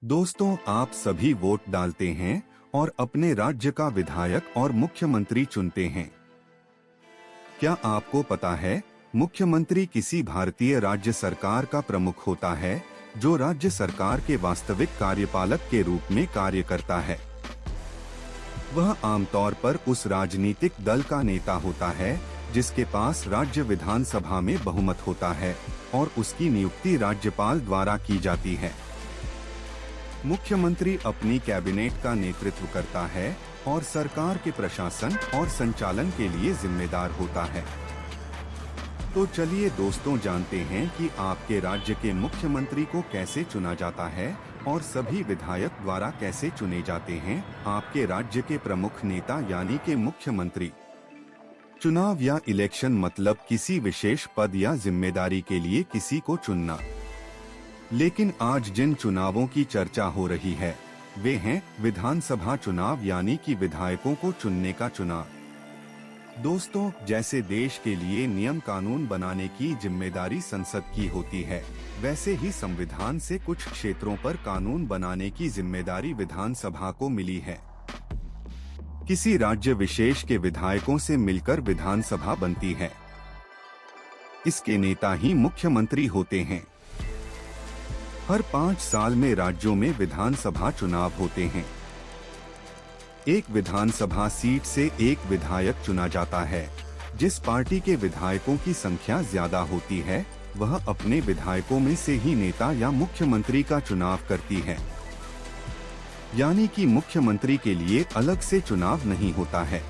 दोस्तों, आप सभी वोट डालते हैं और अपने राज्य का विधायक और मुख्यमंत्री चुनते हैं। क्या आपको पता है, मुख्यमंत्री किसी भारतीय राज्य सरकार का प्रमुख होता है, जो राज्य सरकार के वास्तविक कार्यपालक के रूप में कार्य करता है। वह आमतौर पर उस राजनीतिक दल का नेता होता है जिसके पास राज्य विधानसभा में बहुमत होता है और उसकी नियुक्ति राज्यपाल द्वारा की जाती है। मुख्यमंत्री अपनी कैबिनेट का नेतृत्व करता है और सरकार के प्रशासन और संचालन के लिए जिम्मेदार होता है। तो चलिए दोस्तों, जानते हैं कि आपके राज्य के मुख्यमंत्री को कैसे चुना जाता है और सभी विधायक द्वारा कैसे चुने जाते हैं। आपके राज्य के प्रमुख नेता यानी के मुख्यमंत्री। चुनाव या इलेक्शन मतलब किसी विशेष पद या जिम्मेदारी के लिए किसी को चुनना। लेकिन आज जिन चुनावों की चर्चा हो रही है वे हैं विधानसभा चुनाव, यानी कि विधायकों को चुनने का चुनाव। दोस्तों, जैसे देश के लिए नियम कानून बनाने की जिम्मेदारी संसद की होती है, वैसे ही संविधान से कुछ क्षेत्रों पर कानून बनाने की जिम्मेदारी विधानसभा को मिली है। किसी राज्य विशेष के विधायकों से मिलकर विधानसभा बनती है। इसके नेता ही मुख्यमंत्री होते हैं। हर 5 साल में राज्यों में विधानसभा चुनाव होते हैं। एक विधानसभा सीट से एक विधायक चुना जाता है। जिस पार्टी के विधायकों की संख्या ज्यादा होती है, वह अपने विधायकों में से ही नेता या मुख्यमंत्री का चुनाव करती है। यानी कि मुख्यमंत्री के लिए अलग से चुनाव नहीं होता है।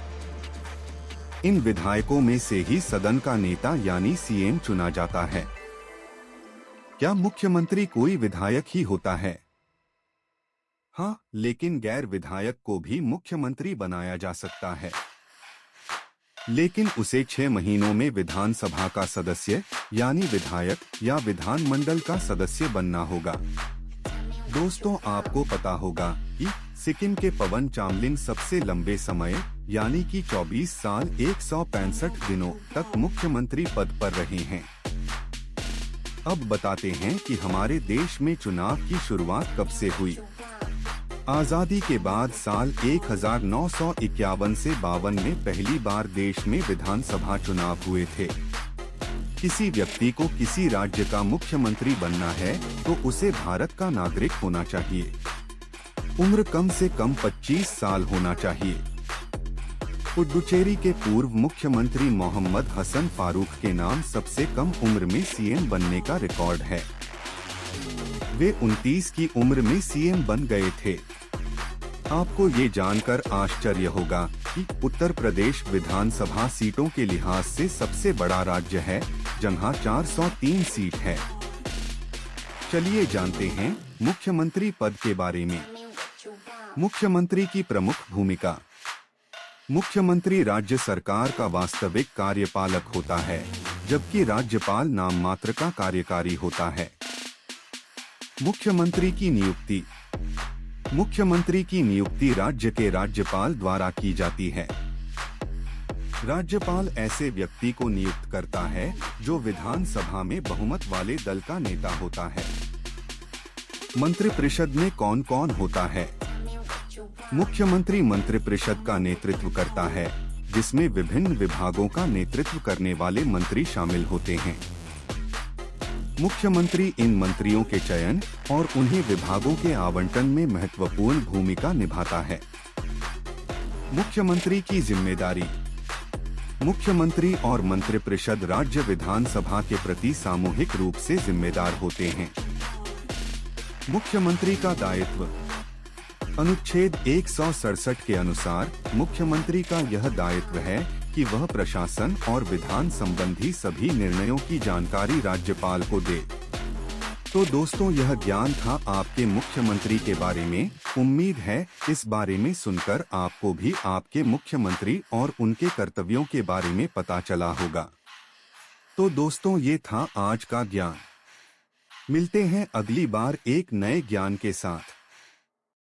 इन विधायकों में से ही सदन का नेता यानी सीएम चुना जाता है। क्या मुख्यमंत्री कोई विधायक ही होता है? हाँ, लेकिन गैर विधायक को भी मुख्यमंत्री बनाया जा सकता है, लेकिन उसे 6 महीनों में विधानसभा का सदस्य यानी विधायक या विधानमंडल का सदस्य बनना होगा। दोस्तों, आपको पता होगा कि सिक्किम के पवन चामलिंग सबसे लंबे समय यानी कि 24 साल 165 दिनों तक मुख्यमंत्री पद पर रहे हैं। अब बताते हैं कि हमारे देश में चुनाव की शुरुआत कब से हुई। आजादी के बाद साल 1951 से 52 में पहली बार देश में विधानसभा चुनाव हुए थे। किसी व्यक्ति को किसी राज्य का मुख्यमंत्री बनना है तो उसे भारत का नागरिक होना चाहिए। उम्र कम से कम 25 साल होना चाहिए। पुडुचेरी के पूर्व मुख्यमंत्री मोहम्मद हसन फारूक के नाम सबसे कम उम्र में सीएम बनने का रिकॉर्ड है। वे 29 की उम्र में सीएम बन गए थे। आपको ये जानकर आश्चर्य होगा कि उत्तर प्रदेश विधानसभा सीटों के लिहाज से सबसे बड़ा राज्य है, जहां 403 सीट है। चलिए जानते हैं मुख्यमंत्री पद के बारे में। मुख्यमंत्री की प्रमुख भूमिका। मुख्यमंत्री राज्य सरकार का वास्तविक कार्यपालक होता है, जबकि राज्यपाल नाम मात्र का कार्यकारी होता है। मुख्यमंत्री की नियुक्ति। मुख्यमंत्री की नियुक्ति राज्य के राज्यपाल द्वारा की जाती है। राज्यपाल ऐसे व्यक्ति को नियुक्त करता है जो विधानसभा में बहुमत वाले दल का नेता होता है। मंत्रिपरिषद में कौन कौन होता है? मुख्यमंत्री मंत्रिपरिषद का नेतृत्व करता है, जिसमें विभिन्न विभागों का नेतृत्व करने वाले मंत्री शामिल होते हैं। मुख्यमंत्री इन मंत्रियों के चयन और उन्हें विभागों के आवंटन में महत्वपूर्ण भूमिका निभाता है। मुख्यमंत्री की जिम्मेदारी। मुख्यमंत्री और मंत्रिपरिषद राज्य विधानसभा के प्रति सामूहिक रूप से जिम्मेदार होते हैं। मुख्यमंत्री का दायित्व। अनुच्छेद 167 के अनुसार मुख्यमंत्री का यह दायित्व है कि वह प्रशासन और विधान संबंधी सभी निर्णयों की जानकारी राज्यपाल को दे। तो दोस्तों, यह ज्ञान था आपके मुख्यमंत्री के बारे में। उम्मीद है इस बारे में सुनकर आपको भी आपके मुख्यमंत्री और उनके कर्तव्यों के बारे में पता चला होगा। तो दोस्तों, ये था आज का ज्ञान। मिलते हैं अगली बार एक नए ज्ञान के साथ।